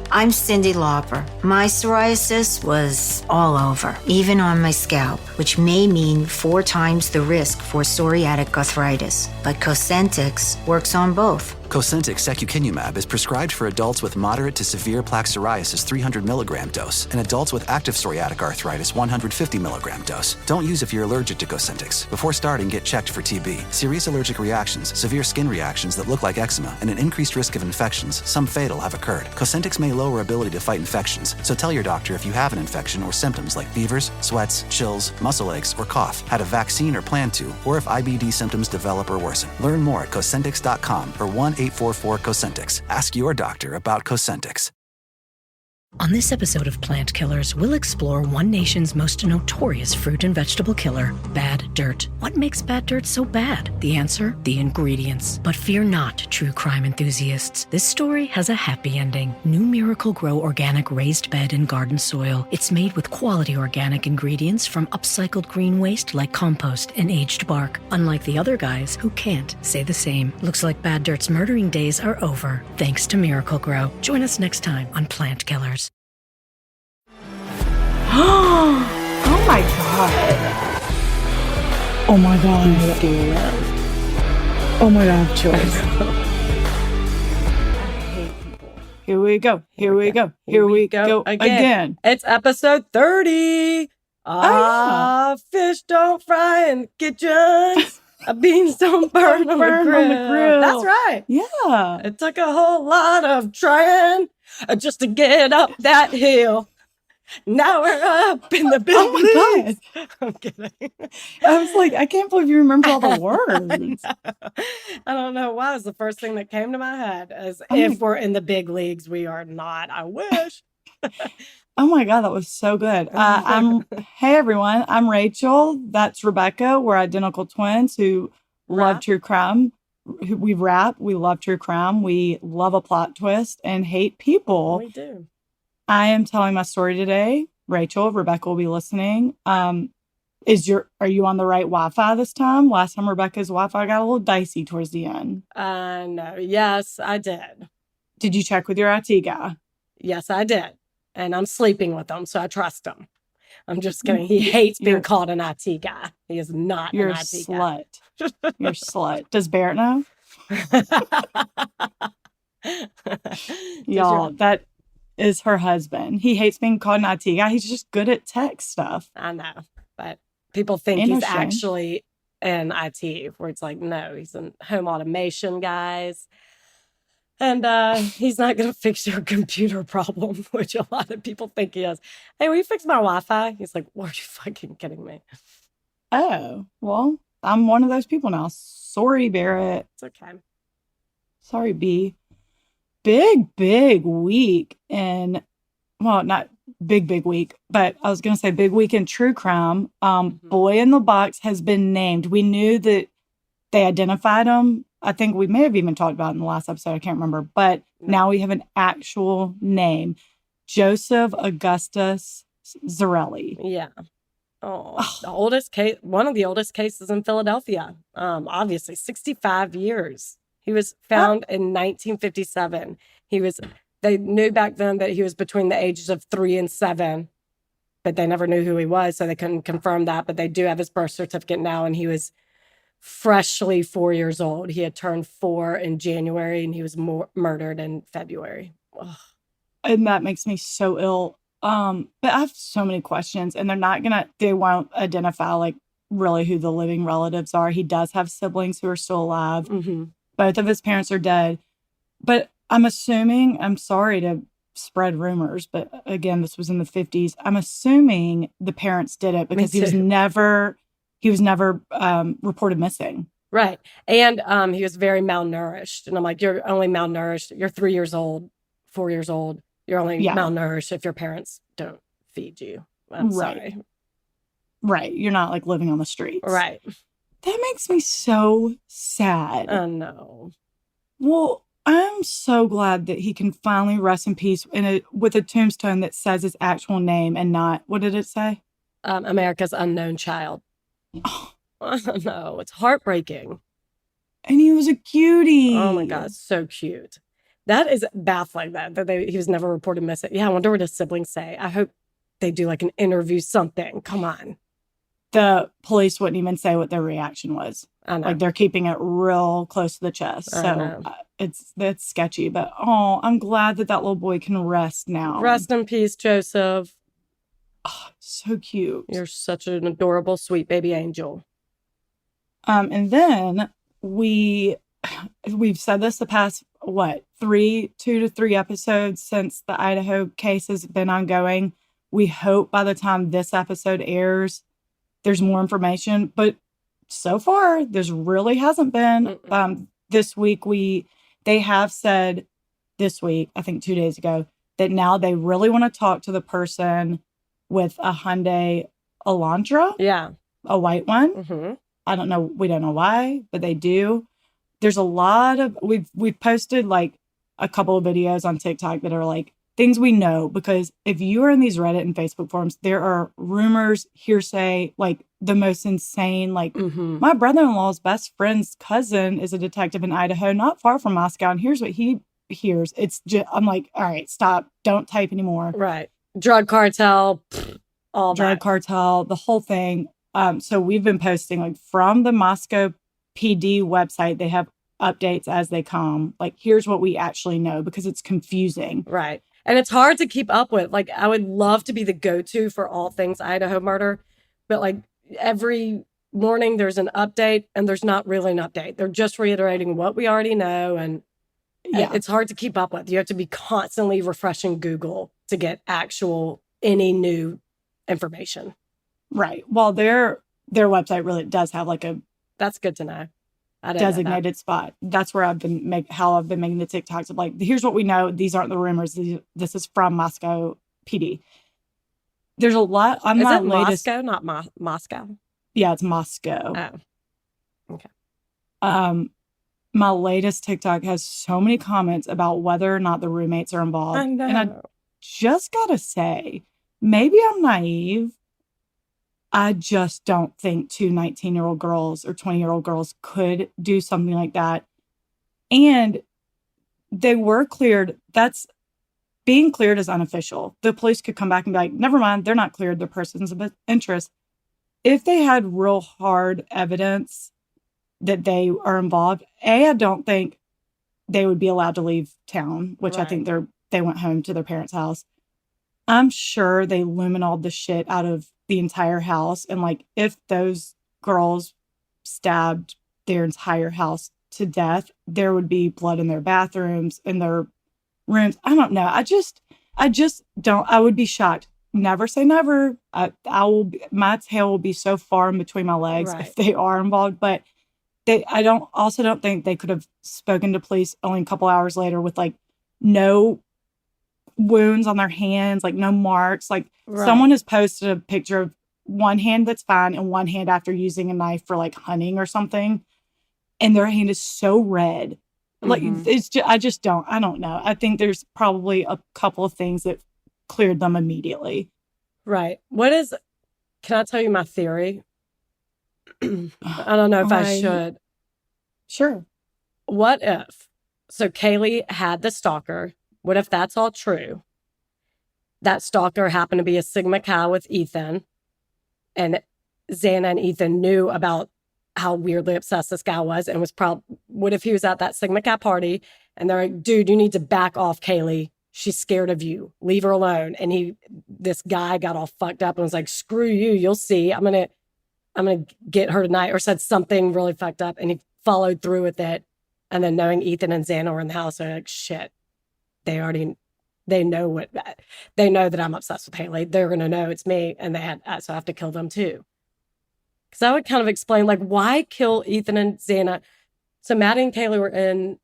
I'm Cindy Lauper. My psoriasis was all over, even on my scalp, which may mean 4 times the risk for psoriatic arthritis. But Cosentyx works on both. Cosentyx secukinumab is prescribed for adults with moderate to severe plaque psoriasis 300 milligram dose and adults with active psoriatic arthritis 150 milligram dose. Don't use if you're allergic to Cosentyx. Before starting, get checked for TB, serious allergic reactions, severe skin reactions that look like eczema, and an increased risk of infections, some fatal, have occurred. Cosentyx may lower ability to fight infections, so tell your doctor if you have an infection or symptoms like fevers, sweats, chills, muscle aches, or cough, had a vaccine or plan to, or if IBD symptoms develop or worsen. Learn more at Cosentyx.com or 1-844-COSENTYX. Ask your doctor about Cosentyx. On this episode of Plant Killers, we'll explore one nation's most notorious fruit and vegetable killer, bad dirt. What makes bad dirt so bad? The answer? The ingredients. But fear not, true crime enthusiasts. This story has a happy ending. New Miracle-Gro organic raised bed and garden soil. It's made with quality organic ingredients from upcycled green waste like compost and aged bark. Unlike the other guys who can't say the same. Looks like bad dirt's murdering days are over, thanks to Miracle-Gro. Join us next time on Plant Killers. Oh my god. Oh my god. Oh my god, chills. Here we go. Here we go. Here we go again. It's episode 30. Fish don't fry in the kitchen. Beans don't burn on the grill. That's right. Yeah. It took a whole lot of trying just to get up that hill. Now we're up in the building. Oh my god. I'm kidding. I was like, I can't believe you remember all the words. I don't know why. It was the first thing that came to my head. As if we're in the big leagues, we are not. I wish. Oh my god, that was so good. Hey everyone, I'm Rachel. That's Rebecca. We're identical twins who love true crime. We rap. We love true crime. We love a plot twist and hate people. We do. I am telling my story today. Rachel, Rebecca will be listening. Are you on the right Wi-Fi this time? Last time Rebecca's Wi-Fi got a little dicey towards the end. No. Yes, I did. Did you check with your IT guy? Yes, I did. And I'm sleeping with him, so I trust him. I'm just kidding. He hates being called an IT guy. He is not an IT slut. guy. You're a slut. Does Barrett know? Y'all, that is her husband. He hates being called an IT guy. He's just good at tech stuff. I know, but people think he's actually in IT, where it's like, no, he's in home automation, guys. And he's not going to fix your computer problem, which a lot of people think he is. Hey, will you fix my Wi-Fi? He's like, are you fucking kidding me? Oh, well, I'm one of those people now. Sorry, Barrett. It's okay. Sorry, B. Big week in, well, not big week, but I was going to say big week in true crime. Boy in the Box has been named. We knew that they identified him. I think we may have even talked about it in the last episode. I can't remember. But now we have an actual name. Joseph Augustus Zarelli. Yeah. Oh, the oldest case, one of the oldest cases in Philadelphia. Obviously, 65 years. He was found in 1957. They knew back then that he was between the ages of 3 and 7, but they never knew who he was, so they couldn't confirm that. But they do have his birth certificate now, and he was freshly 4 years old. He had turned 4 in January, and he was murdered in February. Ugh. And that makes me so ill. But I have so many questions, and they won't identify like really who the living relatives are. He does have siblings who are still alive. Mm-hmm. Both of his parents are dead. But I'm assuming, I'm sorry to spread rumors, but again, this was in the 50s. I'm assuming the parents did it because he was never reported missing. Right. And he was very malnourished. And I'm like, you're only malnourished. You're 3 years old, 4 years old. You're only malnourished if your parents don't feed you. I'm sorry. Right. You're not like living on the streets. Right. That makes me so sad. I know. Well, I'm so glad that he can finally rest in peace with a tombstone that says his actual name and not, what did it say? America's Unknown Child. Oh. No, it's heartbreaking. And he was a cutie. Oh my God, so cute. That is baffling that he was never reported missing. Yeah, I wonder what his siblings say. I hope they do like an interview, something. Come on. The police wouldn't even say what their reaction was. I know. Like they're keeping it real close to the chest. So that's sketchy. But I'm glad that little boy can rest now. Rest in peace, Joseph. Oh, so cute. You're such an adorable, sweet baby angel. And then we've said this the past, 2 to 3 episodes since the Idaho case has been ongoing. We hope by the time this episode airs, there's more information. But so far, there's really hasn't been. This week, they have said this week, I think 2 days ago, that now they really want to talk to the person with a Hyundai Elantra. Yeah. A white one. Mm-hmm. I don't know. We don't know why, but they do. There's a lot of, we've posted like a couple of videos on TikTok that are like things we know, because if you are in these Reddit and Facebook forums, there are rumors, hearsay, like the most insane, like my brother-in-law's best friend's cousin is a detective in Idaho, not far from Moscow. And here's what he hears. It's just, I'm like, all right, stop. Don't type anymore. Right. Drug cartel, all drug that. cartel, the whole thing. So we've been posting like from the Moscow PD website. They have updates as they come. Like, here's what we actually know, because it's confusing. Right. And it's hard to keep up with. Like, I would love to be the go-to for all things Idaho murder, but like every morning there's an update and there's not really an update. They're just reiterating what we already know. And it's hard to keep up with. You have to be constantly refreshing Google to get any new information. Right. Well, their website really does have like a that's good to know. Designated spot. That's where I've been making the TikToks of like, here's what we know. These aren't the rumors. This is from Moscow PD. There's a lot on my latest. Moscow, not Moscow. Yeah, it's Moscow. Oh, okay. My latest TikTok has so many comments about whether or not the roommates are involved. I know. And I just gotta say, maybe I'm naive. I just don't think 2 19-year-old girls or 20-year-old girls could do something like that. And they were cleared. That's being cleared is unofficial. The police could come back and be like, never mind, they're not cleared. They're persons of interest. If they had real hard evidence that they are involved, I don't think they would be allowed to leave town, which I think they went home to their parents' house. I'm sure they luminoled the shit out of the entire house. And like, if those girls stabbed their entire house to death, there would be blood in their bathrooms, in their rooms. I don't know. I just don't. I would be shocked. Never say never. My tail will be so far in between my legs if they are involved. But I don't think they could have spoken to police only a couple hours later with like no wounds on their hands, like no marks. Like someone has posted a picture of one hand that's fine and one hand after using a knife for like hunting or something, and their hand is so red. Like it's just, I don't know. I think there's probably a couple of things that cleared them immediately. Right. Can I tell you my theory? I don't know if I should. Sure. What if, so Kaylee had the stalker. What if that's all true? That stalker happened to be a Sigma Chi with Ethan, and Xana and Ethan knew about how weirdly obsessed this guy was, and was what if he was at that Sigma Chi party and they're like, dude, you need to back off Kaylee. She's scared of you. Leave her alone. And this guy got all fucked up and was like, screw you. You'll see. I'm going to get her tonight, or said something really fucked up, and he followed through with it. And then knowing Ethan and Xana were in the house, they're like, shit. They know that I'm obsessed with Haley. They're going to know it's me, and so I have to kill them too. Because I would kind of explain, like, why kill Ethan and Xana? So Maddie and Kaylee were in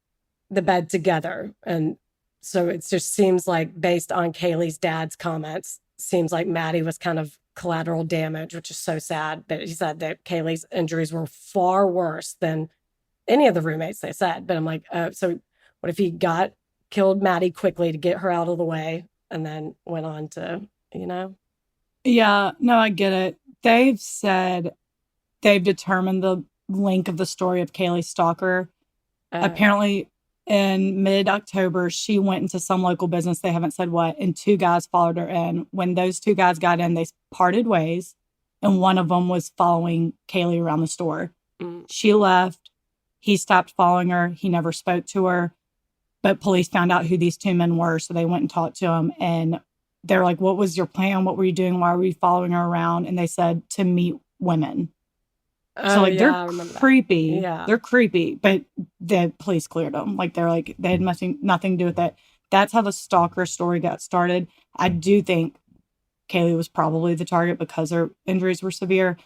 the bed together, and so it just seems like, based on Kaylee's dad's comments, seems like Maddie was kind of collateral damage, which is so sad. But he said that Kaylee's injuries were far worse than any of the roommates, they said. But I'm like, so what if he killed Maddie quickly to get her out of the way, and then went on to, Yeah, no, I get it. They've said they've determined the link of the story of Kaylee's stalker. Apparently, in mid-October, she went into some local business, they haven't said what, and 2 guys followed her in. When those 2 guys got in, they parted ways, and one of them was following Kaylee around the store. She left. He stopped following her. He never spoke to her. But police found out who these 2 men were, so they went and talked to him. And they're like, what was your plan? What were you doing? Why were you following her around? And they said, to meet women. So, like, they're creepy. Yeah. They're creepy, but the police cleared them. Like, they're like, they had nothing to do with it. That's how the stalker story got started. I do think Kaylee was probably the target because her injuries were severe.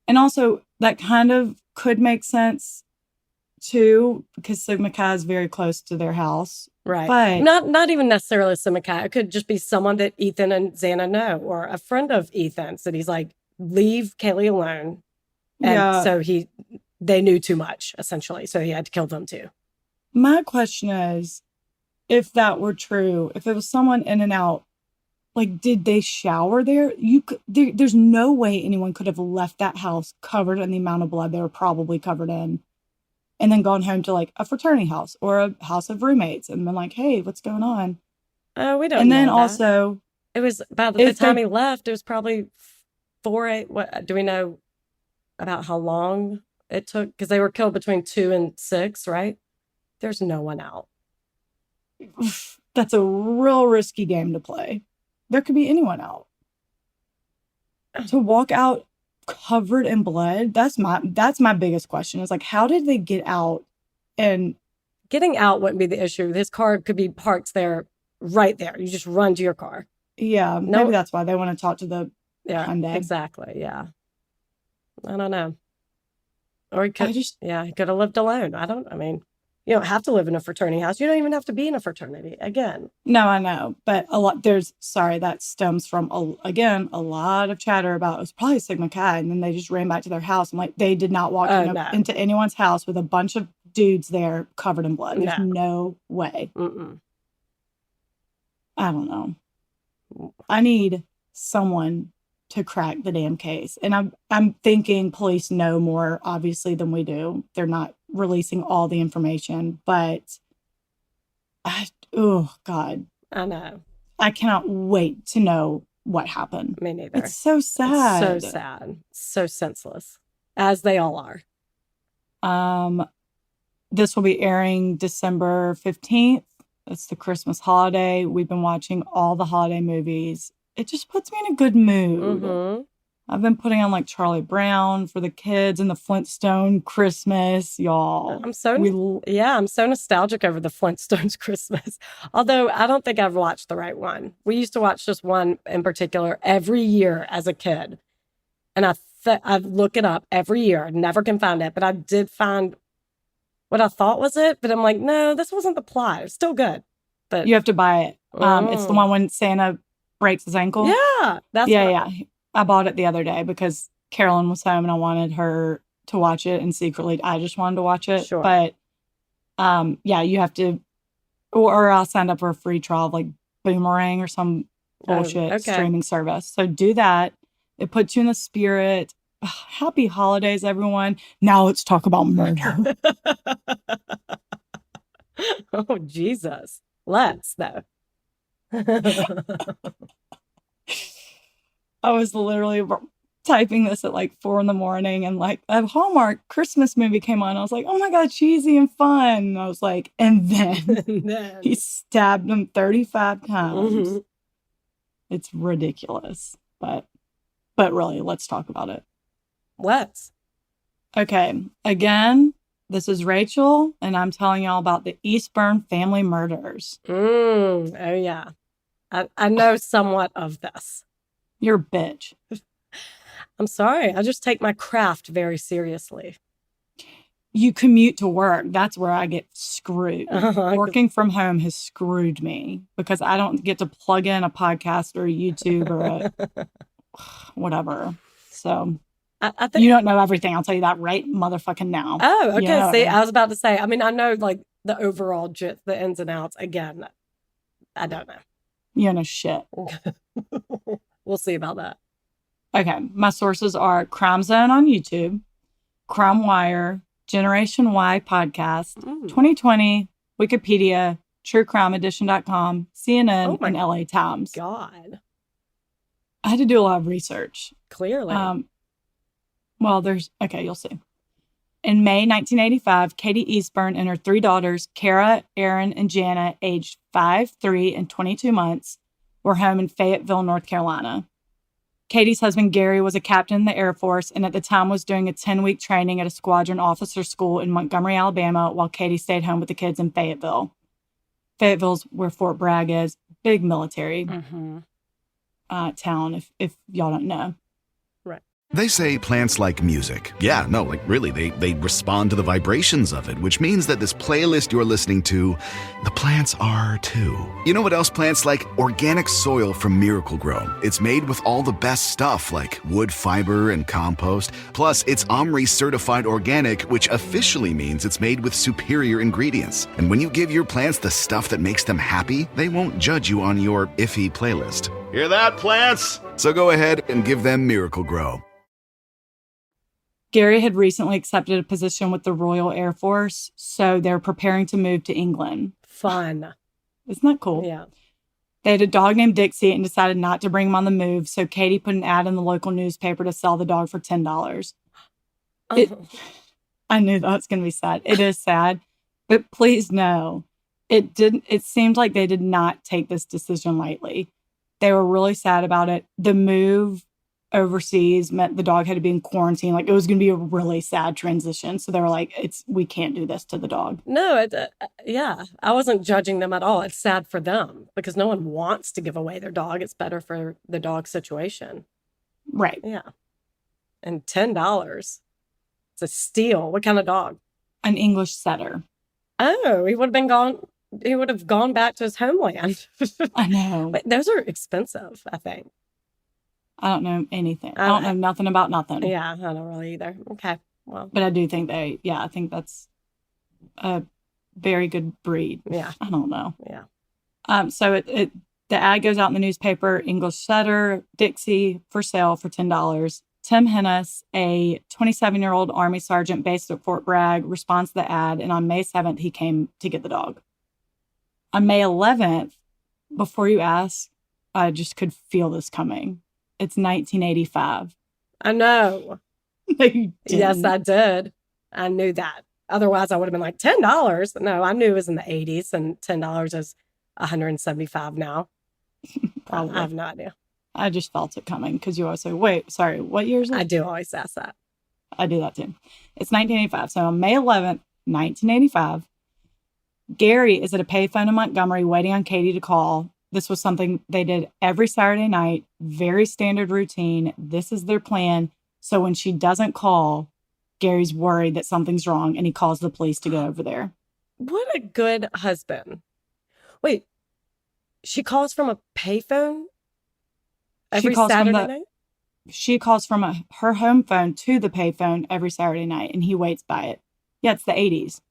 And also, that kind of could make sense, too, because Sigma Chi is very close to their house. Right. But not even necessarily Sigma Chi. It could just be someone that Ethan and Xana know, or a friend of Ethan's that he's like, leave Kaylee alone. And so they knew too much, essentially. So he had to kill them too. My question is, if that were true, if it was someone in and out, like, did they shower there? There's no way anyone could have left that house covered in the amount of blood they were probably covered in, and then gone home to like a fraternity house or a house of roommates and been like, hey, what's going on? We don't know. And then that. also, it was by the time he left, it was probably 4-8. What do we know about how long it took? Because they were killed between 2 and 6, right? There's no one out. That's a real risky game to play. There could be anyone out. To walk out covered in blood, that's my biggest question. Is like, how did they get out? And getting out wouldn't be the issue. His car could be parked there, right there. You just run to your car. Yeah, maybe that's why they want to talk to the Hyundai. Exactly. Yeah. I don't know. Or he could have lived alone. You don't have to live in a fraternity house. You don't even have to be in a fraternity. Again. No, I know. But that stems from, a lot of chatter about it was probably Sigma Chi. And then they just ran back to their house. And like, they did not walk into anyone's house with a bunch of dudes there covered in blood. There's no way. Mm-mm. I don't know. I need someone to crack the damn case. And I'm thinking police know more, obviously, than we do. They're not releasing all the information, but oh God. I know. I cannot wait to know what happened. Me neither. It's so sad. It's so sad. So senseless. As they all are. This will be airing December 15th. It's the Christmas holiday. We've been watching all the holiday movies. It just puts me in a good mood. Mm-hmm. I've been putting on like Charlie Brown for the kids and the Flintstone Christmas, y'all. I'm so nostalgic over the Flintstones Christmas. Although I don't think I've watched the right one. We used to watch just one in particular every year as a kid. And I look it up every year. Never can find it. But I did find what I thought was it. But I'm like, no, this wasn't the plot. It's still good. But you have to buy it. It's the one when Santa breaks his ankle. Yeah. Yeah. I bought it the other day because Carolyn was home and I wanted her to watch it, and secretly I just wanted to watch it. Sure. But you have to, or I'll sign up for a free trial of like Boomerang or some bullshit streaming service. So do that. It puts you in the spirit. Happy holidays, everyone. Now let's talk about murder. Oh, Jesus. Let's, though. I was literally typing this at like 4 a.m. and like a Hallmark Christmas movie came on. I was like, oh my God, cheesy and fun. And I was like, and then he stabbed him 35 times. Mm-hmm. It's ridiculous. But really, let's talk about it. Let's. Okay. Again, this is Rachel, and I'm telling y'all about the Eastburn family murders. Oh, yeah. I know somewhat of this. You're a bitch. I'm sorry. I just take my craft very seriously. You commute to work. That's where I get screwed. Working from home has screwed me because I don't get to plug in a podcast or a YouTube or a whatever. So I think you don't know everything. I'll tell you that right motherfucking now. Oh, okay. You know See, I was about to say, I mean, I know like the overall the ins and outs. Again, I don't know. You know shit. We'll see about that. Okay. My sources are Crime Zone on YouTube, Crime Wire, Generation Y podcast, 2020 Wikipedia, TrueCrimeEdition.com, CNN, and LA Times. God. I had to do a lot of research. Clearly. You'll see. In May 1985, Katie Eastburn and her 3 daughters, Kara, Erin, and Jana, aged 5, 3, and 22 months, were home in Fayetteville, North Carolina. Katie's husband, Gary, was a captain in the Air Force and at the time was doing a 10-week training at a squadron officer school in Montgomery, Alabama, while Katie stayed home with the kids in Fayetteville. Fayetteville's where Fort Bragg is. Big military town, if y'all don't know. They say plants like music. Yeah, no, like really, they respond to the vibrations of it, which means that this playlist you're listening to, the plants are too. You know what else plants like? Organic soil from Miracle-Gro. It's made with all the best stuff like wood fiber and compost. Plus, it's OMRI certified organic, which officially means it's made with superior ingredients. And when you give your plants the stuff that makes them happy, they won't judge you on your iffy playlist. Hear that, plants? So go ahead and give them Miracle-Gro. Gary had recently accepted a position with the Royal Air Force, so they're preparing to move to England. Fun. Isn't that cool? Yeah. They had a dog named Dixie and decided not to bring him on the move, so Katie put an ad in the local newspaper to sell the dog for $10. I knew that was going to be sad. It is sad, but please know, it seemed like they did not take this decision lightly. They were really sad about it. The move overseas meant the dog had to be in quarantine. Like, it was going to be a really sad transition. So they were like, we can't do this to the dog. No, I wasn't judging them at all. It's sad for them because no one wants to give away their dog. It's better for the dog situation. Right. Yeah. And $10. It's a steal. What kind of dog? An English setter. Oh, he would have gone back to his homeland. I know. But those are expensive, I think. I don't know anything. I don't know nothing about nothing. Yeah, I don't really either. Okay, well. But I do think I think that's a very good breed. Yeah. I don't know. Yeah. So the ad goes out in the newspaper, English setter, Dixie, for sale for $10. Tim Hennis, a 27-year-old Army sergeant based at Fort Bragg, responds to the ad, and on May 7th, he came to get the dog. On May 11th, before you ask, I just could feel this coming. It's 1985. I know. No, you didn't. Yes, I did. I knew that. Otherwise, I would have been like, $10? No, I knew it was in the 80s, and $10 is $175 now. I have no idea. I just felt it coming because you always say, wait, sorry, what year is it? I do always ask that. I do that too. It's 1985. So on May 11th, 1985, Gary is at a payphone in Montgomery waiting on Katie to call. This was something they did every Saturday night, very standard routine. This is their plan. So when she doesn't call, Gary's worried that something's wrong and he calls the police to go over there. What a good husband. Wait, she calls from a payphone every Saturday night? She calls from her home phone to the payphone every Saturday night and he waits by it. Yeah, it's the 80s.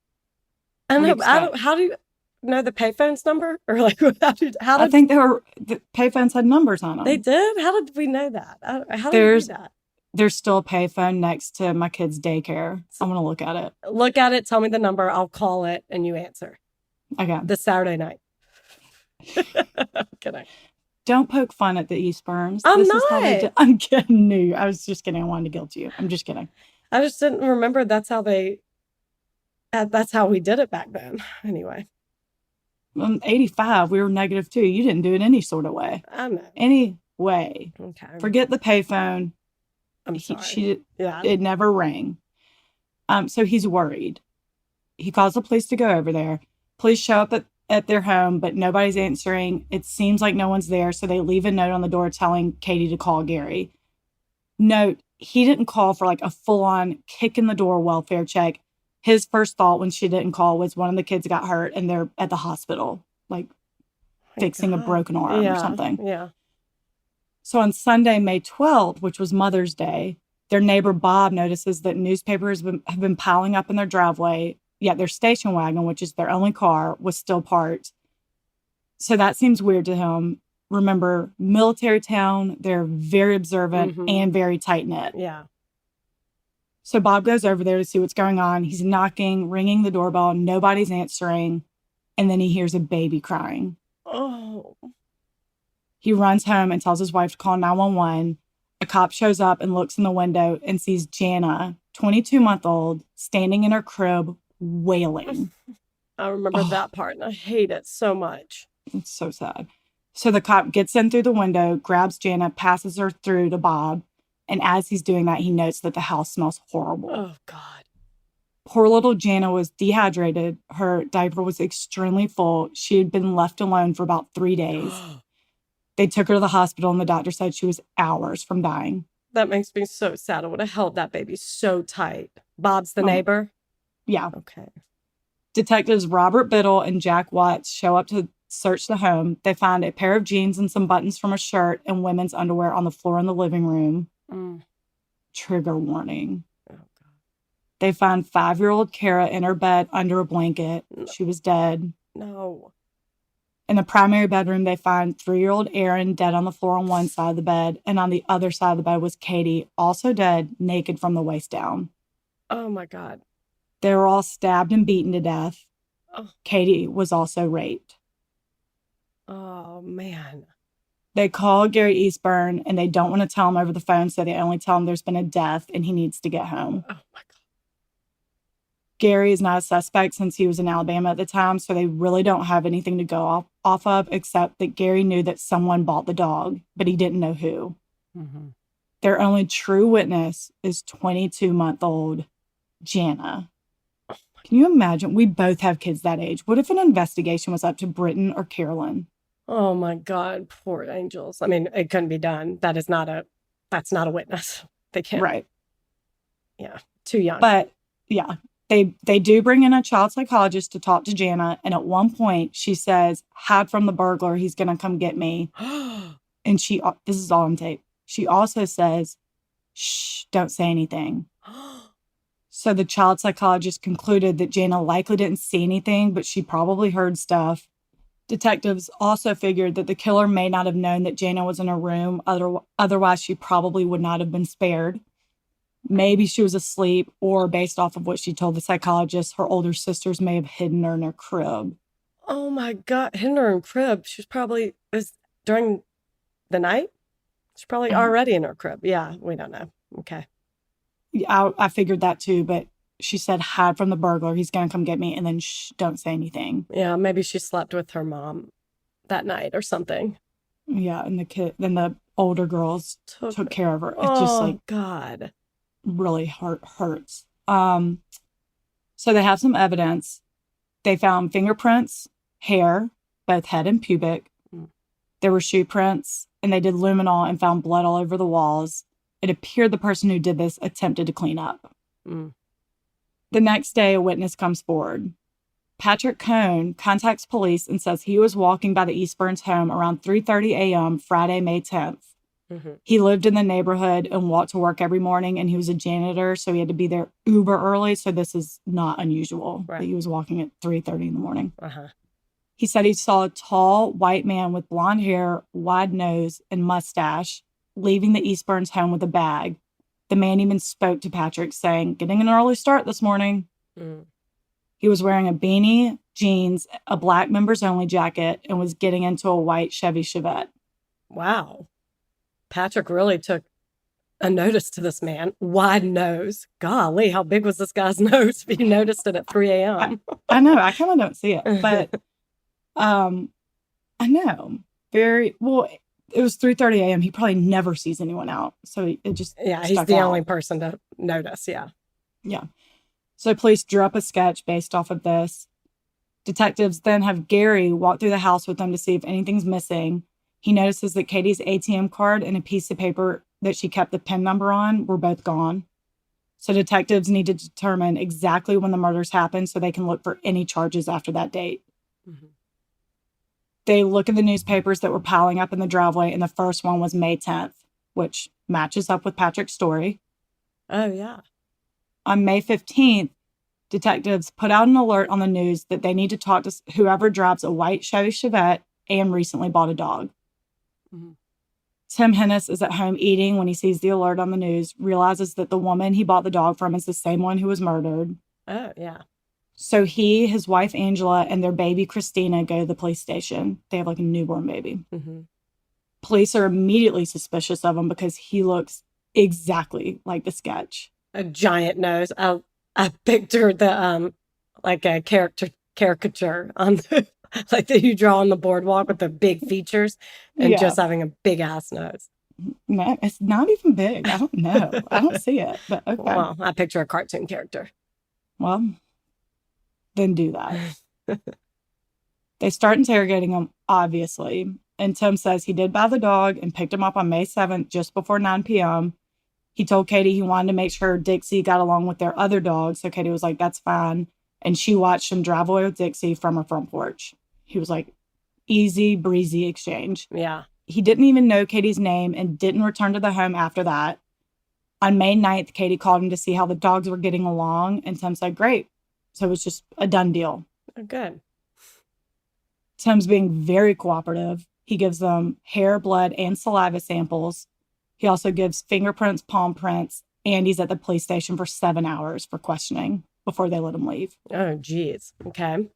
I know. How do you know the payphone's number? Or like, I think the payphones had numbers on them. They did? How did we know that? How did we do that? There's still a payphone next to my kid's daycare. I'm going to look at it. Look at it. Tell me the number. I'll call it and you answer. Okay. This Saturday night. I'm kidding. Don't poke fun at the Eastburns. I'm not. I'm kidding. I was just kidding. I wanted to guilt you. I'm just kidding. I just didn't remember that's how we did it back then. Anyway. 85, we were -2. You didn't do it any sort of way. I know. Any way. Okay. Forget the payphone. I'm sorry. It never rang. So he's worried. He calls the police to go over there. Police show up at their home, but nobody's answering. It seems like no one's there, so they leave a note on the door telling Katie to call Gary. Note, he didn't call for like a full-on kick-in-the-door welfare check. His first thought when she didn't call was one of the kids got hurt and they're at the hospital, like fixing a broken arm or something. Yeah. So on Sunday, May 12th, which was Mother's Day, their neighbor Bob notices that newspapers have been piling up in their driveway, yet their station wagon, which is their only car, was still parked. So that seems weird to him. Remember, military town, they're very observant and very tight-knit. Yeah. So Bob goes over there to see what's going on. He's knocking, ringing the doorbell. Nobody's answering. and then he hears a baby crying. Oh. He runs home and tells his wife to call 911. A cop shows up and looks in the window and sees Jana, 22-month-old, standing in her crib, wailing. I remember that part, and I hate it so much. It's so sad. So the cop gets in through the window, grabs Jana, passes her through to Bob, and as he's doing that, he notes that the house smells horrible. Oh, God. Poor little Jana was dehydrated. Her diaper was extremely full. She had been left alone for about 3 days. They took her to the hospital, and the doctor said she was hours from dying. That makes me so sad. I would have held that baby so tight. Bob's the neighbor? Yeah. Okay. Detectives Robert Biddle and Jack Watts show up to search the home. They find a pair of jeans and some buttons from a shirt and women's underwear on the floor in the living room. Trigger warning. Oh, God. They find 5-year-old Kara in her bed under a blanket. No. She was dead. No. In the primary bedroom, they find 3-year-old Aaron dead on the floor on one side of the bed, and on the other side of the bed was Katie, also dead, naked from the waist down. Oh, my God. They were all stabbed and beaten to death. Oh. Katie was also raped. Oh, man. They call Gary Eastburn, and they don't want to tell him over the phone, so they only tell him there's been a death and he needs to get home. Oh, my God. Gary is not a suspect since he was in Alabama at the time, so they really don't have anything to go off of, except that Gary knew that someone bought the dog, but he didn't know who. Mm-hmm. Their only true witness is 22-month-old Jana. Can you imagine? We both have kids that age. What if an investigation was up to Britton or Carolyn? Oh, my God. Poor angels. I mean, it couldn't be done. That's not a witness. They can't. Right. Yeah. Too young. But, yeah. They do bring in a child psychologist to talk to Jana, and at one point she says, "Hide from the burglar, he's gonna come get me." And this is all on tape. She also says, "Shh, don't say anything." So the child psychologist concluded that Jana likely didn't see anything, but she probably heard stuff. Detectives also figured that the killer may not have known that Jana was in her room, otherwise she probably would not have been spared. Maybe she was asleep, or based off of what she told the psychologist, her older sisters may have hidden her in her crib. Oh, my God. Hidden her in crib. She was probably, during the night? She's probably already in her crib. Yeah, we don't know. Okay. Yeah, I figured that too, but she said, "Hide from the burglar, he's going to come get me," and then shh, don't say anything. Yeah, maybe she slept with her mom that night or something. Yeah, and then the older girls took care of her. It's just like, God. Really hurts. So they have some evidence. They found fingerprints, hair, both head and pubic. There were shoe prints, and they did luminol and found blood all over the walls. It appeared the person who did this attempted to clean up. The next day, a witness comes forward. Patrick Cohn contacts police and says he was walking by the Eastburns' home around 3:30 a.m. Friday, May 10th. He lived in the neighborhood and walked to work every morning, and he was a janitor, so he had to be there uber early. So this is not unusual that he was walking at 3:30 in the morning. He said he saw a tall white man with blonde hair, wide nose, and mustache leaving the Eastburns' home with a bag. The man even spoke to Patrick, saying, "Getting an early start this morning." He was wearing a beanie, jeans, a black members-only jacket, and was getting into a white Chevy Chevette. Wow. Patrick really took a notice to this man. Wide nose. Golly, how big was this guy's nose if he noticed it at 3 a.m.? I know. I kind of don't see it. But I know. Very well. It was 3:30 a.m. He probably never sees anyone out. So it just he's the only person to notice. Yeah. So police drew up a sketch based off of this. Detectives then have Gary walk through the house with them to see if anything's missing. He notices that Katie's ATM card and a piece of paper that she kept the PIN number on were both gone. So detectives need to determine exactly when the murders happened so they can look for any charges after that date. They look at the newspapers that were piling up in the driveway, and the first one was May 10th, which matches up with Patrick's story. Oh, yeah. On May 15th, detectives put out an alert on the news that they need to talk to whoever drives a white Chevy Chevette and recently bought a dog. Tim Hennis is at home eating when he sees the alert on the news, realizes that the woman he bought the dog from is the same one who was murdered. Oh, yeah. So he, his wife Angela, and their baby Christina go to the police station. They have like a newborn baby. Mm-hmm. Police are immediately suspicious of him because he looks exactly like the sketch. A giant nose. I pictured the like a caricature on the like that you draw on the boardwalk with the big features and just having a big ass nose. No, it's not even big. I don't know. I don't see it, but okay. Well, I picture a cartoon character. Well, then do that. They start interrogating him, obviously. And Tim says he did buy the dog and picked him up on May 7th, just before 9 p.m. He told Katie he wanted to make sure Dixie got along with their other dogs. So Katie was like, that's fine. And she watched him drive away with Dixie from her front porch. He was like, easy breezy exchange. Yeah. He didn't even know Katie's name and didn't return to the home after that. On May 9th, Katie called him to see how the dogs were getting along. And Tim said, great. So it was just a done deal. Oh, good. Tim's being very cooperative. He gives them hair, blood, and saliva samples. He also gives fingerprints, palm prints, and he's at the police station for 7 hours for questioning before they let him leave. Oh, geez. Okay.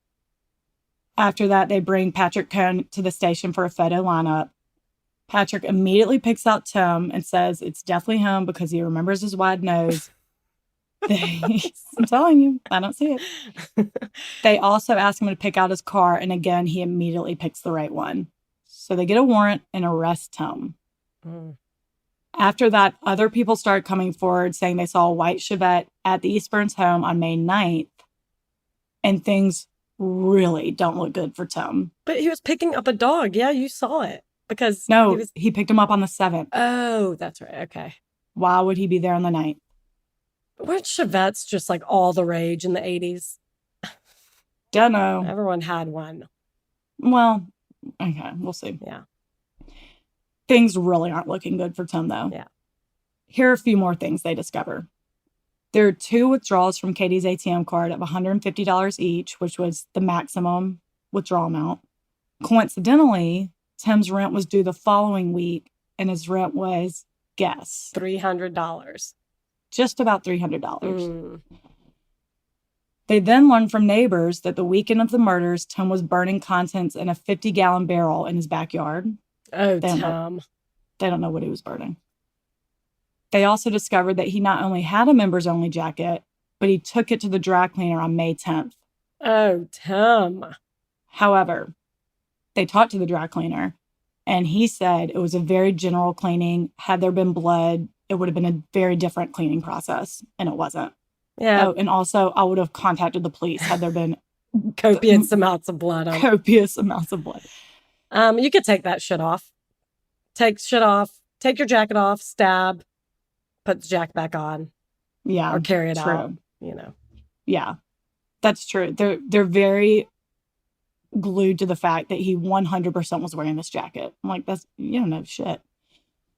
After that, they bring Patrick Cohn to the station for a photo lineup. Patrick immediately picks out Tim and says it's definitely him because he remembers his wide nose. I'm telling you, I don't see it. They also ask him to pick out his car, and again, he immediately picks the right one. So they get a warrant and arrest Tim. Mm. After that, other people start coming forward saying they saw a white Chevette at the Eastburn's home on May 9th, and things really don't look good for Tim. But he was picking up a dog. Yeah, you saw it. Because no, he picked him up on the 7th. Oh, that's right. Okay. Why would he be there on the 9th? Weren't Chevettes just like all the rage in the 80s? Don't know. Everyone had one. Well, okay, we'll see. Yeah. Things really aren't looking good for Tim, though. Yeah. Here are a few more things they discover. There are 2 withdrawals from Katie's ATM card of $150 each, which was the maximum withdrawal amount. Coincidentally, Tim's rent was due the following week, and his rent was, guess, $300. Just about $300. They then learned from neighbors that the weekend of the murders, Tim was burning contents in a 50-gallon barrel in his backyard. Oh, Tim. They don't know what he was burning. They also discovered that he not only had a members-only jacket, but he took it to the dry cleaner on May 10th. Oh, Tim. However, they talked to the dry cleaner, and he said it was a very general cleaning. Had there been blood, it would have been a very different cleaning process, and it wasn't. Yeah. Oh, and also, I would have contacted the police had there been copious amounts of blood. Copious amounts of blood. You could take that shit off. Take shit off. Take your jacket off. Stab. Put the jacket back on. Yeah. Or carry it true. out. You know. Yeah, that's true. They're very glued to the fact that he 100% was wearing this jacket. I'm like, you don't know shit.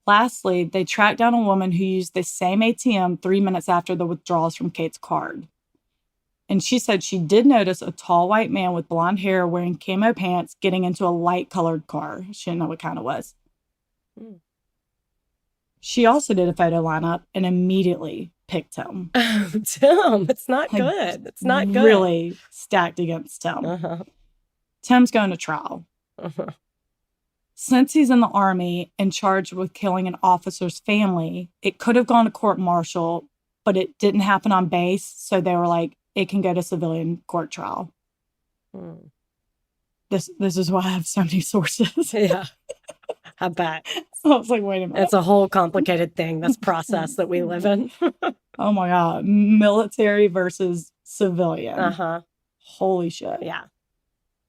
Lastly, they tracked down a woman who used the same ATM 3 minutes after the withdrawals from Kate's card. And she said she did notice a tall white man with blonde hair wearing camo pants getting into a light-colored car. She didn't know what kind it was. She also did a photo lineup and immediately picked him. Oh, Tim, it's not good. It's not good. Really stacked against Tim. Uh-huh. Tim's going to trial. Uh-huh. Since he's in the Army and charged with killing an officer's family, it could have gone to court-martial, but it didn't happen on base, so they were like, it can go to civilian court trial. This is why I have so many sources. Yeah, I bet. So I was like, wait a minute. It's a whole complicated thing, this process that we live in. Oh my God. Military versus civilian. Uh-huh. Holy shit. Yeah.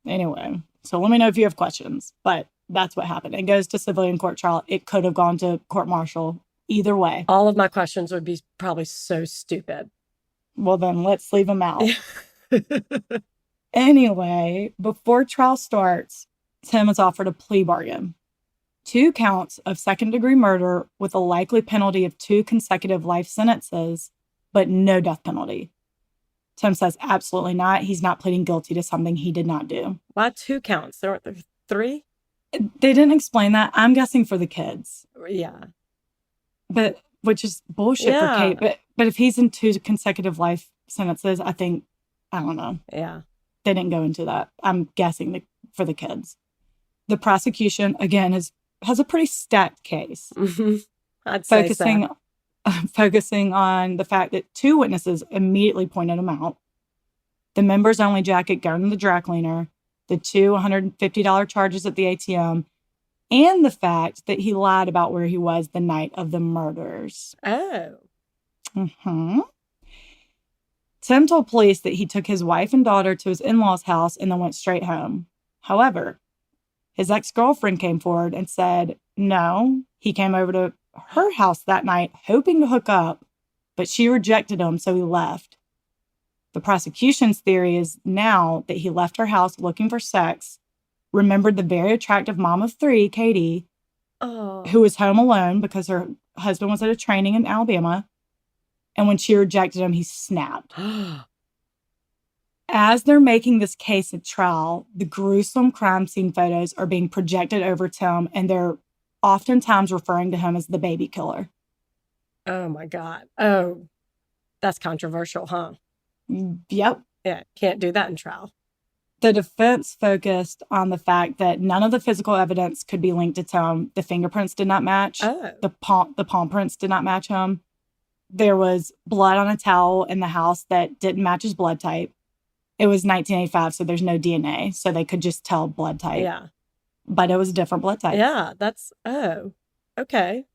Anyway, so let me know if you have questions, but that's what happened. It goes to civilian court trial. It could have gone to court-martial. Either way. All of my questions would be probably so stupid. Well, then let's leave them out. Anyway, before trial starts, Tim is offered a plea bargain. 2 counts of second-degree murder with a likely penalty of 2 consecutive life sentences, but no death penalty. Tim says absolutely not. He's not pleading guilty to something he did not do. Why 2 counts? There weren't 3? They didn't explain that. I'm guessing for the kids. Yeah. But which is bullshit for Kate. But if he's in 2 consecutive life sentences, I think I don't know. Yeah. They didn't go into that. I'm guessing for the kids. The prosecution, again, has a pretty stacked case. I'd say so. Focusing on the fact that 2 witnesses immediately pointed him out. The members-only jacket going to the dry cleaner, the 2 $150 charges at the ATM, and the fact that he lied about where he was the night of the murders. Oh. Mm-hmm. Tim told police that he took his wife and daughter to his in-laws' house and then went straight home. However, his ex-girlfriend came forward and said, no, he came over to her house that night hoping to hook up, but she rejected him, so he left. The prosecution's theory is now that he left her house looking for sex, remembered the very attractive mom of 3, Katie, who was home alone because her husband was at a training in Alabama, and when she rejected him, he snapped. As they're making this case at trial, the gruesome crime scene photos are being projected over Tim, and they're oftentimes referring to him as the baby killer. Oh, my God. Oh, that's controversial, huh? Yep. Yeah, can't do that in trial. The defense focused on the fact that none of the physical evidence could be linked to Tim. The fingerprints did not match. Oh. The palm prints did not match him. There was blood on a towel in the house that didn't match his blood type. It was 1985, so there's no DNA, so they could just tell blood type. Yeah. But it was a different blood type. Yeah, okay.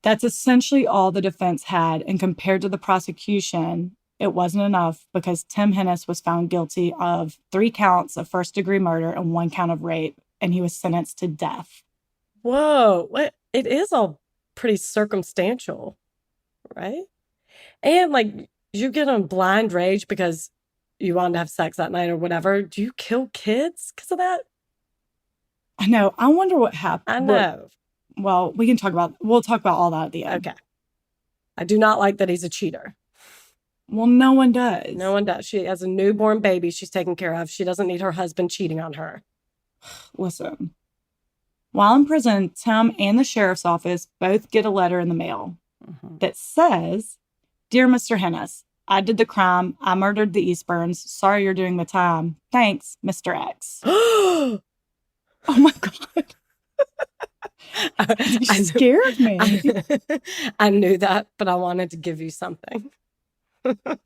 That's essentially all the defense had, and compared to the prosecution, it wasn't enough because Tim Hennis was found guilty of 3 counts of first-degree murder and 1 count of rape, and he was sentenced to death. Whoa, it is all pretty circumstantial, right? And, like, you get on blind rage because you wanted to have sex that night or whatever. Do you kill kids because of that? I know. I wonder what happened. I know. Well, we'll talk about all that at the end. Okay. I do not like that he's a cheater. Well, no one does. No one does. She has a newborn baby she's taken care of. She doesn't need her husband cheating on her. Listen, while in prison, Tim and the sheriff's office both get a letter in the mail that says, "Dear Mr. Hennis, I did the crime. I murdered the Eastburns. Sorry you're doing the time. Thanks, Mr. X." Oh my God. You scared me. I knew that, but I wanted to give you something.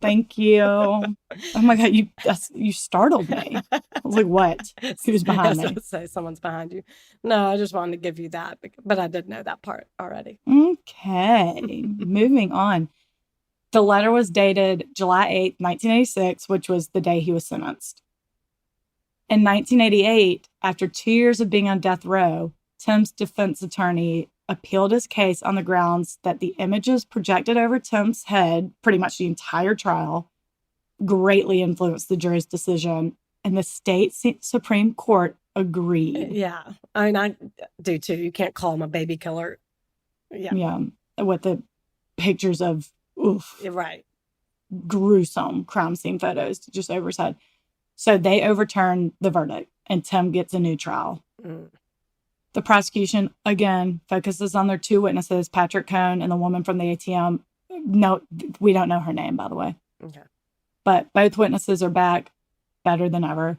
Thank you. Oh my God, you startled me. I was like, what? Who's behind me? Say someone's behind you. No, I just wanted to give you that, but I did know that part already. Okay, moving on. The letter was dated July 8th, 1986, which was the day he was sentenced. In 1988, after 2 years of being on death row, Tim's defense attorney appealed his case on the grounds that the images projected over Tim's head, pretty much the entire trial, greatly influenced the jury's decision, and the state Supreme Court agreed. Yeah, I mean, I do too. You can't call him a baby killer. Yeah, with the pictures of, right, gruesome crime scene photos just over his head. So they overturned the verdict, and Tim gets a new trial. The prosecution, again, focuses on their 2 witnesses, Patrick Cohn and the woman from the ATM. No, we don't know her name, by the way. Okay. But both witnesses are back better than ever.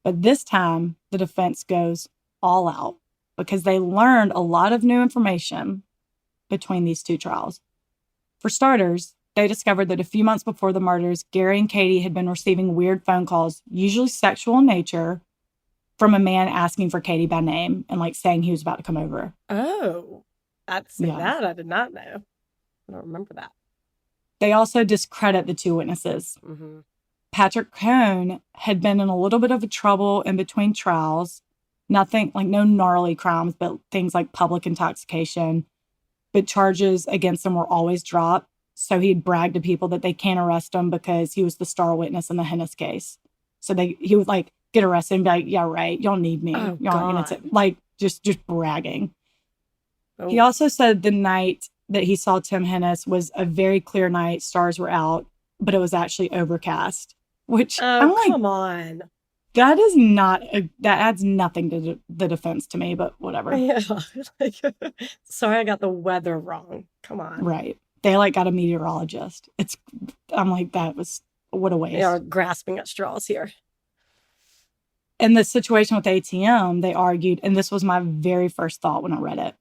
But this time, the defense goes all out because they learned a lot of new information between these 2 trials. For starters, they discovered that a few months before the murders, Gary and Katie had been receiving weird phone calls, usually sexual in nature, from a man asking for Katie by name and like saying he was about to come over. Oh, that I did not know. I don't remember that. They also discredit the 2 witnesses. Patrick Cohn had been in a little bit of a trouble in between trials. Nothing like no gnarly crimes, but things like public intoxication. But charges against him were always dropped. So he'd brag to people that they can't arrest him because he was the star witness in the Hennis case. So he would like get arrested and be like, yeah, right, y'all need me. Oh, y'all aren't gonna like just bragging. Oh. He also said the night that he saw Tim Hennis was a very clear night. Stars were out, but it was actually overcast. Which I'm like, come on. That is not that adds nothing to the defense to me, but whatever. Yeah. Sorry, I got the weather wrong. Come on. Right. They like got a meteorologist. I'm like, that was What a waste. They are grasping at straws here. In the situation with ATM, they argued, and this was my very first thought when I read it,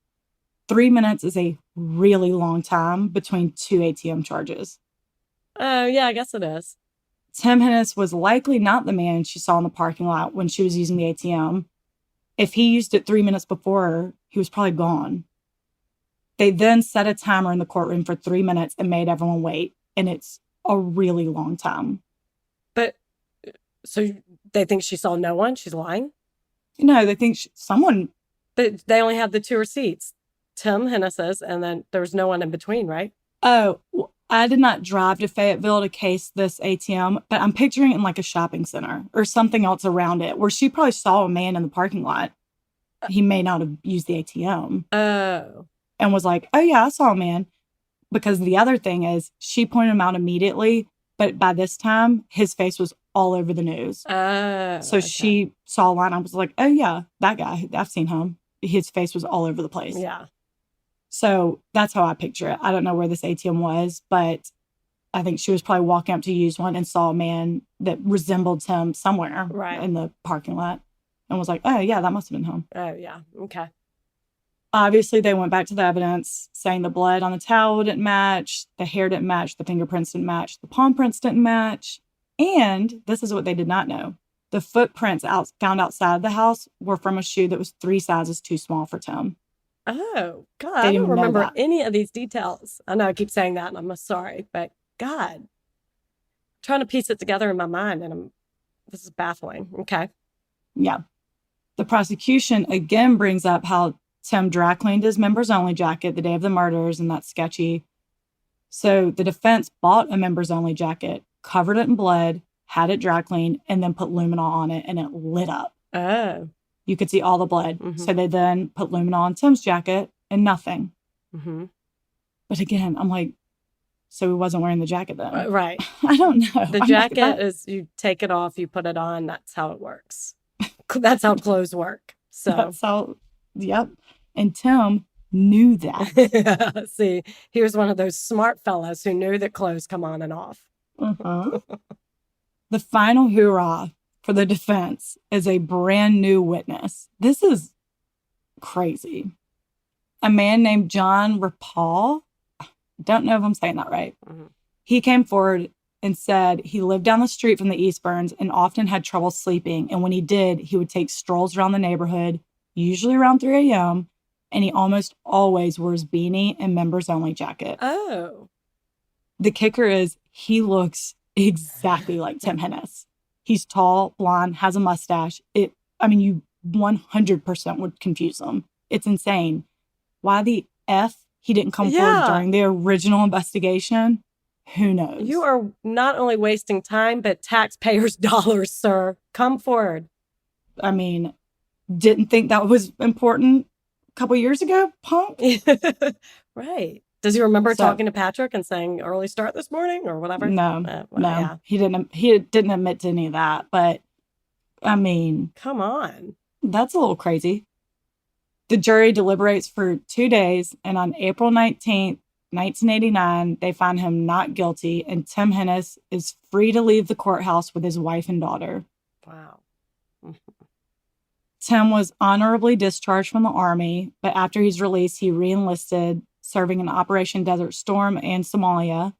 3 minutes is a really long time between two ATM charges. Oh, yeah, I guess it is. Tim Hennis was likely not the man she saw in the parking lot when she was using the ATM. If he used it 3 minutes before her, he was probably gone. They then set a timer in the courtroom for 3 minutes and made everyone wait, and it's a really long time. But, so they think she saw no one? She's lying? No, they think someone... They only have the two receipts. Tim Hennis's, and then there was no one in between, right? Oh, I did not drive to Fayetteville to case this ATM, but I'm picturing it in like a shopping center or something else around it where she probably saw a man in the parking lot. He may not have used the ATM. Oh. And was like, oh yeah, I saw a man. Because the other thing is she pointed him out immediately, but by this time, his face was all over the news. Oh. So she saw a line and was like, oh yeah, that guy, I've seen him. His face was all over the place. Yeah. So that's how I picture it. I don't know where this ATM was, but I think she was probably walking up to use one and saw a man that resembled Tim somewhere in the parking lot and was like, oh, yeah, that must have been him. Oh, yeah. Okay. Obviously, they went back to the evidence saying the blood on the towel didn't match, the hair didn't match, the fingerprints didn't match, the palm prints didn't match. And this is what they did not know. The footprints found outside the house were from a shoe that was 3 sizes too small for Tim. Oh, God, I don't remember any of these details. I know I keep saying that, and I'm sorry, but God, I'm trying to piece it together in my mind, and this is baffling. Okay. Yeah. The prosecution again brings up how Tim dry cleaned his members only jacket the day of the murders, and that's sketchy. So the defense bought a members only jacket, covered it in blood, had it dry cleaned, and then put luminol on it, and it lit up. Oh. You could see all the blood. Mm-hmm. So they then put luminol on Tim's jacket and nothing. Mm-hmm. But again, I'm like, so he wasn't wearing the jacket then? Right. I don't know. The jacket is you take it off, you put it on. That's how it works. That's how clothes work. So that's how, yep. And Tim knew that. See, he was one of those smart fellas who knew that clothes come on and off. Uh-huh. The final hoorah for the defense is a brand new witness. This is crazy. A man named John Rapal. Don't know if I'm saying that right. Mm-hmm. He came forward and said he lived down the street from the Eastburns and often had trouble sleeping. And when he did, he would take strolls around the neighborhood, usually around 3 a.m., and he almost always wore his beanie and members-only jacket. Oh. The kicker is he looks exactly like Tim Hennis. He's tall, blonde, has a mustache. You 100% would confuse him. It's insane. Why the F he didn't come forward during the original investigation? Who knows? You are not only wasting time, but taxpayers' dollars, sir. Come forward. I mean, didn't think that was important a couple years ago, punk? Right. Does he remember talking to Patrick and saying early start this morning or whatever? No, yeah. He didn't admit to any of that. But I mean, come on, that's a little crazy. The jury deliberates for 2 days, and on April 19th, 1989, they find him not guilty, and Tim Hennis is free to leave the courthouse with his wife and daughter. Wow. Tim was honorably discharged from the Army, but after he's released, he re-enlisted, serving in Operation Desert Storm and Somalia.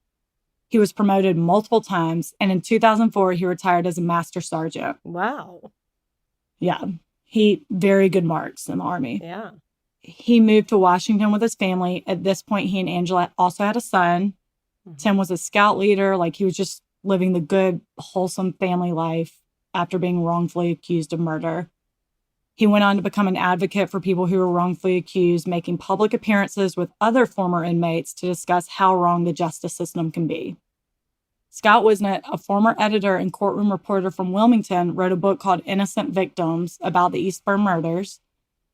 He was promoted multiple times, and in 2004, he retired as a master sergeant. Wow. Yeah. Very good marks in the Army. Yeah. He moved to Washington with his family. At this point, he and Angela also had a son. Mm-hmm. Tim was a scout leader. He was just living the good, wholesome family life after being wrongfully accused of murder. He went on to become an advocate for people who were wrongfully accused, making public appearances with other former inmates to discuss how wrong the justice system can be. Scott Wisnett, a former editor and courtroom reporter from Wilmington, wrote a book called Innocent Victims about the Eastburn murders.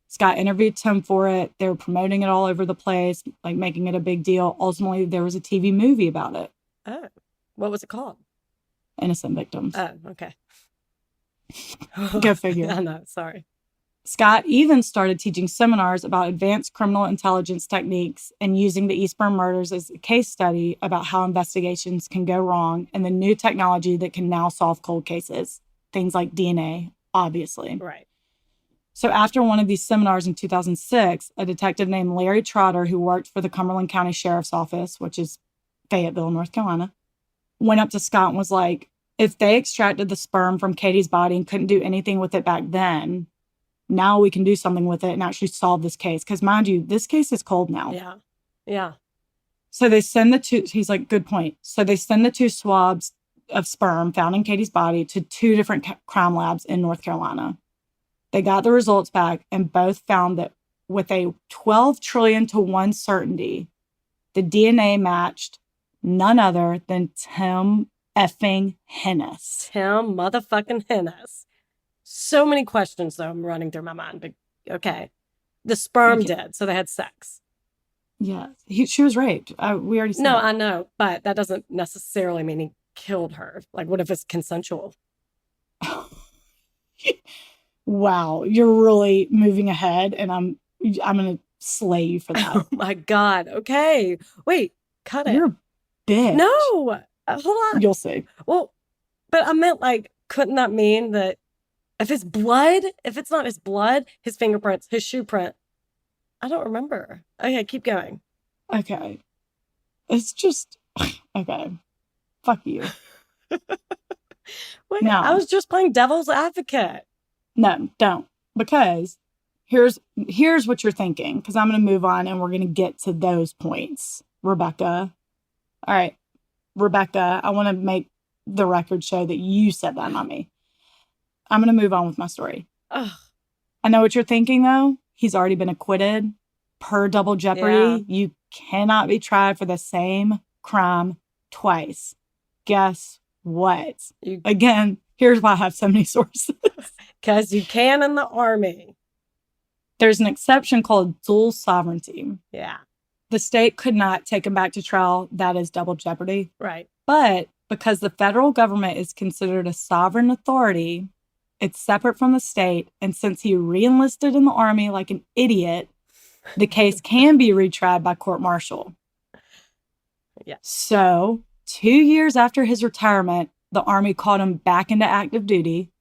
Scott interviewed Tim for it. They were promoting it all over the place, making it a big deal. Ultimately, there was a TV movie about it. Oh, what was it called? Innocent Victims. Oh, okay. Go figure. I know, sorry. Scott even started teaching seminars about advanced criminal intelligence techniques and using the Eastburn murders as a case study about how investigations can go wrong and the new technology that can now solve cold cases. Things like DNA, obviously. Right. So after one of these seminars in 2006, a detective named Larry Trotter, who worked for the Cumberland County Sheriff's Office, which is Fayetteville, North Carolina, went up to Scott and was like, if they extracted the sperm from Katie's body and couldn't do anything with it back then, now we can do something with it and actually solve this case. Because mind you, this case is cold now. Yeah. Yeah. So they send the two, he's like, good point. So they send the 2 swabs of sperm found in Katie's body to 2 different crime labs in North Carolina. They got the results back and both found that with a 12 trillion to 1 certainty, the DNA matched none other than Tim effing Hennis. Tim motherfucking Hennis. So many questions, though, I'm running through my mind. But okay. The sperm did, so they had sex. Yeah. She was raped. We already said No, that. I know. But that doesn't necessarily mean he killed her. Like, what if it's consensual? Wow. You're really moving ahead, and I'm going to slay you for that. Oh, my God. Okay. Wait. Cut it. You're a bitch. No. Hold on. You'll see. Well, but I meant, like, couldn't that mean that if it's blood, if it's not his blood, his fingerprints, his shoe print, I don't remember. Okay, keep going. Okay. It's just, okay. Fuck you. Wait, No. I was just playing devil's advocate. No, don't. Because here's what you're thinking. Because I'm going to move on and we're going to get to those points. Rebecca. All right. Rebecca, I want to make the record show that you said that, not me. I'm going to move on with my story. Ugh. I know what you're thinking, though. He's already been acquitted. Per double jeopardy, You cannot be tried for the same crime twice. Guess what? Again, here's why I have so many sources. Because you can in the Army. There's an exception called dual sovereignty. Yeah. The state could not take him back to trial. That is double jeopardy. Right. But because the federal government is considered a sovereign authority, it's separate from the state. And since he re-enlisted in the Army like an idiot, the case can be retried by court-martial. Yeah. So 2 years after his retirement, the Army called him back into active duty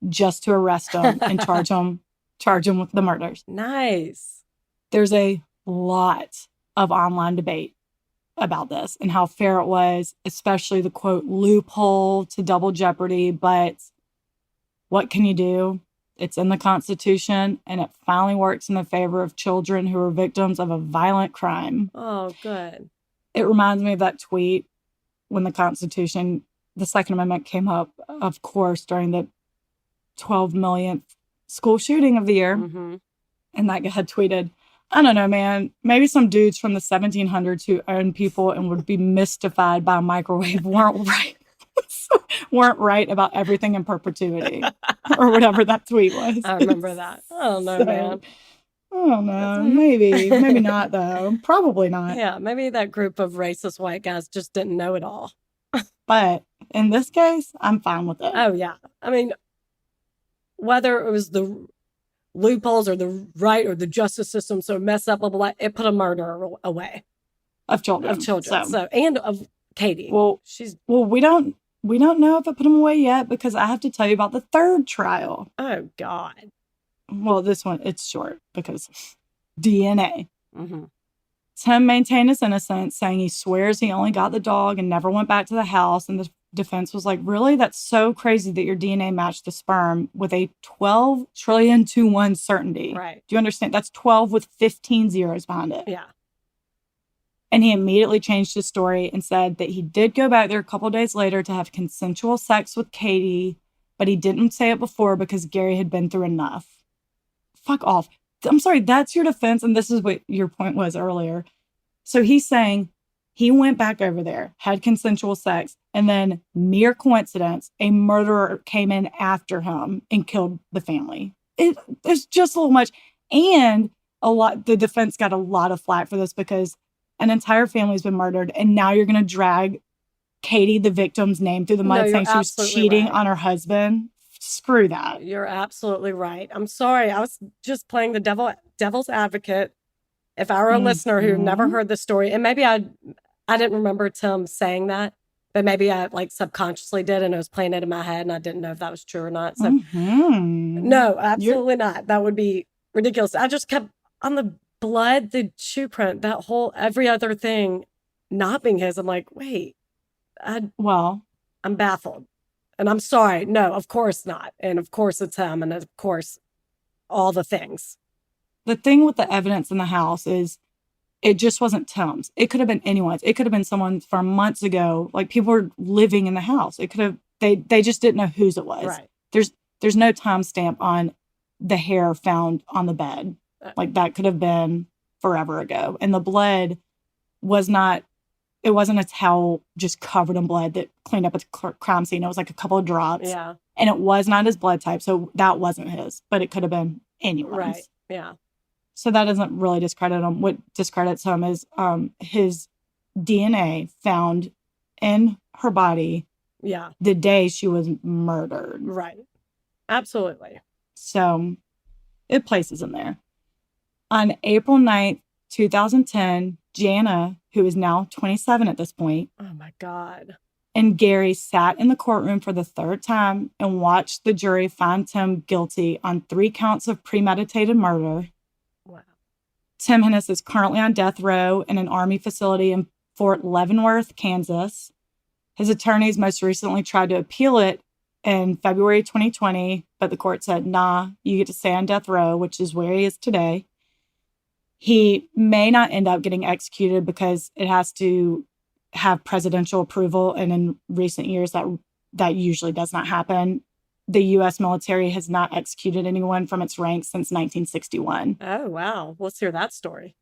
just to arrest him and charge him with the murders. Nice. There's a lot of online debate about this and how fair it was, especially the quote loophole to double jeopardy. But what can you do? It's in the Constitution, and it finally works in the favor of children who are victims of a violent crime. Oh, good. It reminds me of that tweet when the Constitution, the Second Amendment came up, of course, during the 12 millionth school shooting of the year. Mm-hmm. And that guy had tweeted, I don't know, man, maybe some dudes from the 1700s who owned people and would be mystified by a microwave weren't right about everything in perpetuity or whatever that tweet was. I remember that. I don't know, man. I don't know. Maybe not, though. Probably not. Yeah, maybe that group of racist white guys just didn't know it all. But in this case, I'm fine with it. Oh, yeah. I mean, whether it was the loopholes or the right or the justice system so messed up, blah, blah, blah, it put a murderer away. Of children. So, and of Katie. Well, we don't know if it put him away yet because I have to tell you about the third trial. Oh, God. Well, this one, it's short because DNA. Mm-hmm. Tim maintained his innocence, saying he swears he only got the dog and never went back to the house. And the defense was like, really? That's so crazy that your DNA matched the sperm with a 12 trillion to 1 certainty. Right. Do you understand? That's 12 with 15 zeros behind it. Yeah. And he immediately changed his story and said that he did go back there a couple days later to have consensual sex with Katie, but he didn't say it before because Gary had been through enough. Fuck off. I'm sorry, that's your defense, and this is what your point was earlier. So he's saying he went back over there, had consensual sex, and then, mere coincidence, a murderer came in after him and killed the family. It's just a little much. And the defense got a lot of flack for this because an entire family's been murdered, and now you're going to drag Katie, the victim's name, through the mud, saying she was cheating on her husband. screw that. You're absolutely right. I'm sorry. I was just playing the devil's advocate. If I were a listener who never heard the story, and maybe I didn't remember Tim saying that, but maybe I like subconsciously did, and I was playing it in my head, and I didn't know if that was true or not. So no, absolutely not. That would be ridiculous. I just kept on the blood, the shoe print, that whole every other thing not being his. I'm like, wait, I'm baffled. And I'm sorry. No, of course not. And of course it's him. And of course, all the things. The thing with the evidence in the house is it just wasn't Tim's. It could have been anyone's. It could have been someone from months ago. Like, people were living in the house. It could have, they just didn't know whose it was. Right. There's no timestamp on the hair found on the bed. Like, that could have been forever ago. And the blood was not, it wasn't a towel just covered in blood that cleaned up at the crime scene. It was like a couple of drops. Yeah. And it was not his blood type. So that wasn't his, but it could have been anyone's. Right. Yeah. So that doesn't really discredit him. What discredits him is his DNA found in her body. Yeah. The day she was murdered. Right. Absolutely. So it places him there. On April 9th, 2010, Jana, who is now 27 at this point. Oh my God. And Gary sat in the courtroom for the third time and watched the jury find Tim guilty on 3 counts of premeditated murder. Wow. Tim Hennis is currently on death row in an Army facility in Fort Leavenworth, Kansas. His attorneys most recently tried to appeal it in February 2020, but the court said, nah, you get to stay on death row, which is where he is today. He may not end up getting executed because it has to have presidential approval. And in recent years, that usually does not happen. The U.S. military has not executed anyone from its ranks since 1961. Oh, wow. Let's hear that story.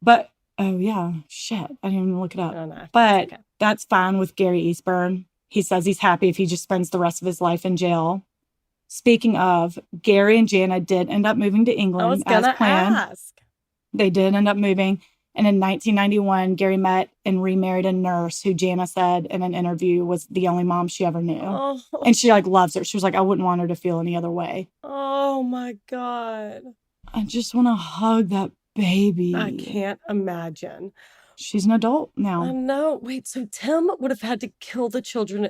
But, oh, yeah, shit. I didn't even look it up. Oh, no. But Okay. That's fine with Gary Eastburn. He says he's happy if he just spends the rest of his life in jail. Speaking of, Gary and Jana did end up moving to England as planned. Ask. They did end up moving. And in 1991, Gary met and remarried a nurse who Jana said in an interview was the only mom she ever knew. Oh. And she loves her. She was like, I wouldn't want her to feel any other way. Oh my God. I just want to hug that baby. I can't imagine. She's an adult now. I know. Wait, so Tim would have had to kill the children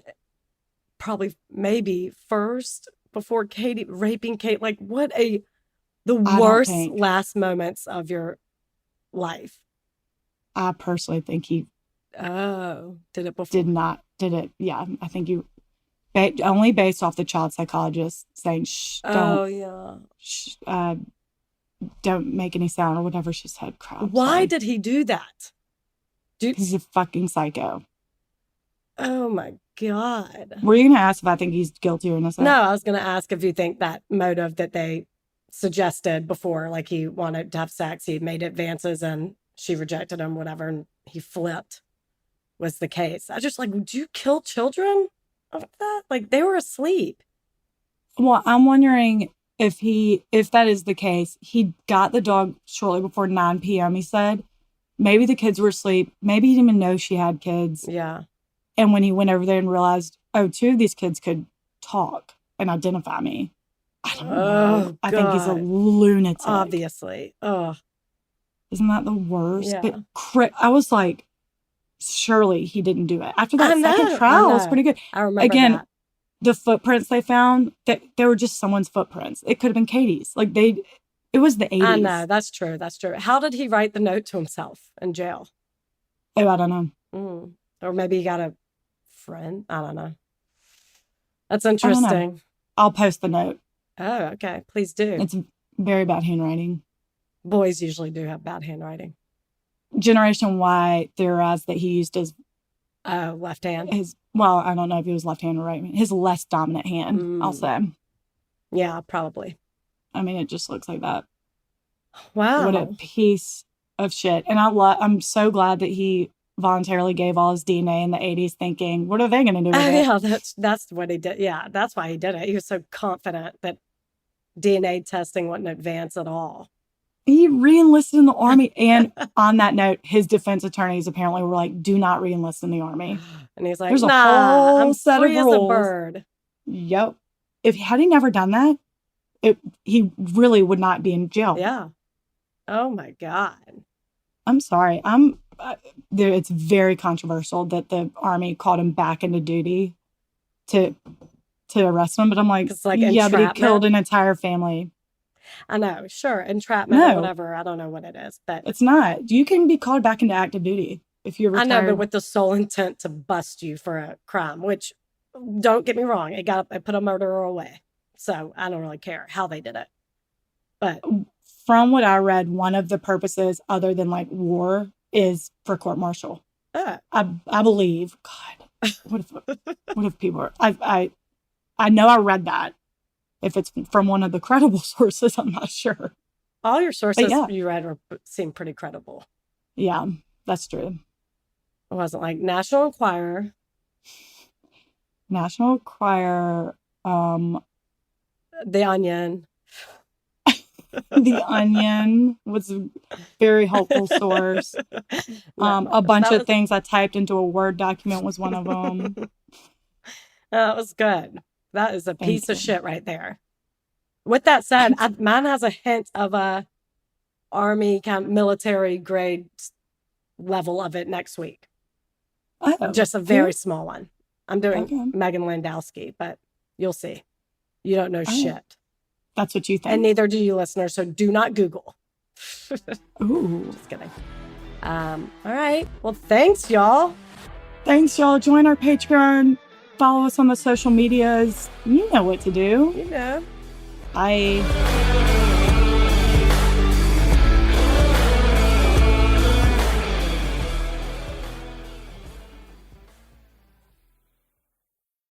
maybe first before Katie, raping Kate. Like, the worst last moments of your life. I personally think he did it before. Did it. Yeah, I think only based off the child psychologist saying, don't make any sound or whatever she said. Crap. Why did he do that? He's a fucking psycho. Oh my God. Were you going to ask if I think he's guilty or innocent? No, I was going to ask if you think that motive that they suggested before, like he wanted to have sex, he made advances and she rejected him, whatever, and he flipped, was the case. I just would you kill children of that? Like, they were asleep. Well, I'm wondering if that is the case, he got the dog shortly before 9 p.m., he said. Maybe the kids were asleep. Maybe he didn't even know she had kids. Yeah. And when he went over there and realized, 2 of these kids could talk and identify me. I don't know. I think he's a lunatic. Obviously. Oh. Isn't that the worst? Yeah. But I was like, surely he didn't do it. After that second trial, it was pretty good. I remember that. The footprints they found, they were just someone's footprints. It could have been Katie's. It was the 80s. I know. That's true. That's true. How did he write the note to himself in jail? Oh, I don't know. Or maybe he got a friend. I don't know. That's interesting. I'll post the note. Oh, okay. Please do. It's very bad handwriting. Boys usually do have bad handwriting. Generation Y theorized that he used his left hand. I don't know if he was left hand or right hand. His less dominant hand, I'll say. Yeah, probably. I mean, it just looks like that. Wow. What a piece of shit. And I'm so glad that he voluntarily gave all his DNA in the 80s thinking, what are they going to do with it? Yeah, that's what he did. Yeah, that's why he did it. He was so confident that DNA testing wasn't advanced at all. He re-enlisted in the Army. And on that note, his defense attorneys apparently were like, do not re-enlist in the Army. And he's like, there's a whole I'm set free of rules. As a bird. Yep. had he never done that, he really would not be in jail. Yeah. Oh my God. I'm sorry. It's very controversial that the Army called him back into duty to arrest him. But I'm like, but he killed an entire family. I know, sure. Entrapment or whatever. I don't know what it is, but it's not. You can be called back into active duty if you're retired. I know, but with the sole intent to bust you for a crime, which, don't get me wrong, it put a murderer away. So I don't really care how they did it. But from what I read, one of the purposes other than like war is for court martial. I believe. God, what if people are? I know I read that. If it's from one of the credible sources, I'm not sure. All your sources you read seem pretty credible. Yeah, that's true. It wasn't like National Enquirer. National Enquirer. The Onion. The Onion was a very helpful source. A bunch of things I typed into a Word document was one of them. That was good. That is a piece of shit right there. With that said, mine has a hint of a Army kind of military grade level of it next week. Just a very small one. I'm doing Megan Landowski, but you'll see. You don't know shit. That's what you think. And neither do you listeners, so do not Google. Ooh. Just kidding. All right. Well, thanks, y'all. Thanks, y'all. Join our Patreon. Follow us on the social medias. You know what to do. You know. Bye.